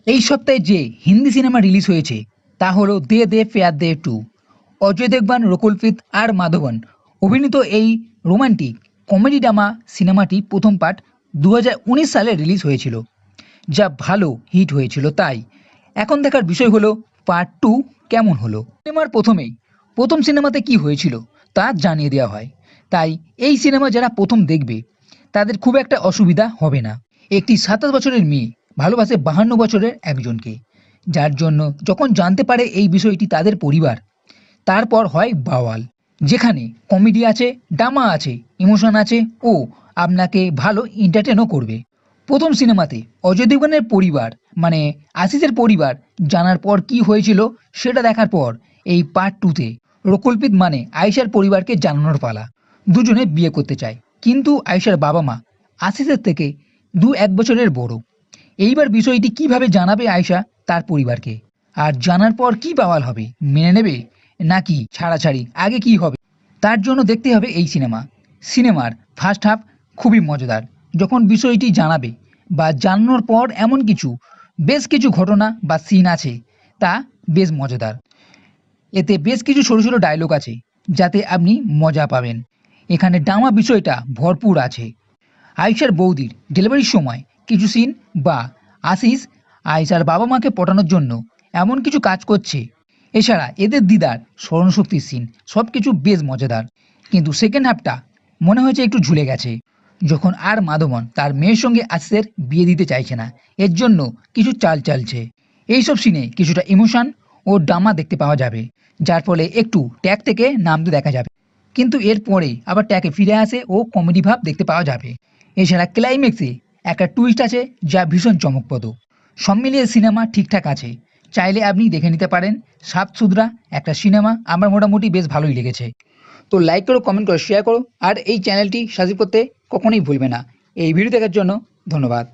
এই সপ্তাহে যে হিন্দি সিনেমা রিলিজ হয়েছে তা হলো দে দে ফেয়ার দে টু। অজয় দেবগন, রকুলপ্রীত আর মাধবন অভিনীত এই রোমান্টিক কমেডি ড্রামা সিনেমাটি প্রথম পার্ট 2019 সালে রিলিজ হয়েছিল, যা ভালো হিট হয়েছিল। তাই এখন দেখার বিষয় হলো পার্ট টু কেমন হলো। সিনেমার প্রথম সিনেমাতে কি হয়েছিল তা জানিয়ে দেওয়া হয়। তাই এই সিনেমা যারা প্রথম দেখবে তাদের খুব একটা অসুবিধা হবে না। একটি 27 বছরের মেয়ে ভালোবাসে 52 বছরের একজনকে, যার জন্য যখন জানতে পারে এই বিষয়টি তাদের পরিবার, তারপর হয় বাওয়াল, যেখানে কমেডি আছে, ড্রামা আছে, ইমোশন আছে ও আপনাকে ভালো এন্টারটেনও করবে। প্রথম সিনেমাতে অজয় দেবগনের পরিবার মানে আশিসের পরিবার জানার পর কি হয়েছিল সেটা দেখার পর এই পার্ট টুতে রকুলপ্রীত মানে আয়েশার পরিবারকে জানানোর পালা। দুজনে বিয়ে করতে চায়, কিন্তু আয়েশার বাবা মা আশিসের থেকে 1 বছরের বড়। এইবার বিষয়টি কিভাবে জানাবে আয়েশা তার পরিবারকে, আর জানার পর কি বাওয়াল হবে, মেনে নেবে নাকি ছাড়াছাড়ি, আগে কি হবে, তার জন্য দেখতে হবে এই সিনেমার ফার্স্ট হাফ খুবই মজাদার। যখন বিষয়টি জানাবে বা জানানোর পর এমন বেশ কিছু ঘটনা বা সিন আছে তা বেশ মজাদার। এতে বেশ কিছু ছোট ছোট ডায়লগ আছে যাতে আপনি মজা পাবেন। এখানে ড্রামা বিষয়টা ভরপুর আছে। আয়েশার বৌদির ডেলিভারির সময় কিছু সিন বা আশিস আয়েশার বাবা মাকে পটানোর জন্য এমন কিছু কাজ করছে। এছাড়া এদের দিদার স্মরণশক্তির সিন সব কিছু বেশ মজাদার। কিন্তু সেকেন্ড হাফটা মনে হয়েছে একটু ঝুলে গেছে, যখন আর মাধবন তার মেয়ের সঙ্গে আশিসের বিয়ে দিতে চাইছে না, এর জন্য কিছু চাল চালছে। এইসব সিনে কিছুটা ইমোশন ও ড্রামা দেখতে পাওয়া যাবে, যার ফলে একটু ট্যাগ থেকে নামতে দেখা যাবে, কিন্তু এরপরে আবার ট্যাগে ফিরে আসে ও কমেডি ভাব দেখতে পাওয়া যাবে। এছাড়া ক্লাইম্যাক্সে একটা টুইস্ট আছে যা ভীষণ চমকপ্রদ। সব মিলিয়ে সিনেমা ঠিকঠাক আছে, চাইলে আপনি দেখে নিতে পারেন। সাফ সুতরা একটা সিনেমা, আমার মোটামুটি বেশ ভালোই লেগেছে। তো লাইক করো, কমেন্ট করো, শেয়ার করো, আর এই চ্যানেলটি সাবস্ক্রাইব করতে কখনোই ভুলবে না। এই ভিডিও দেখার জন্য ধন্যবাদ।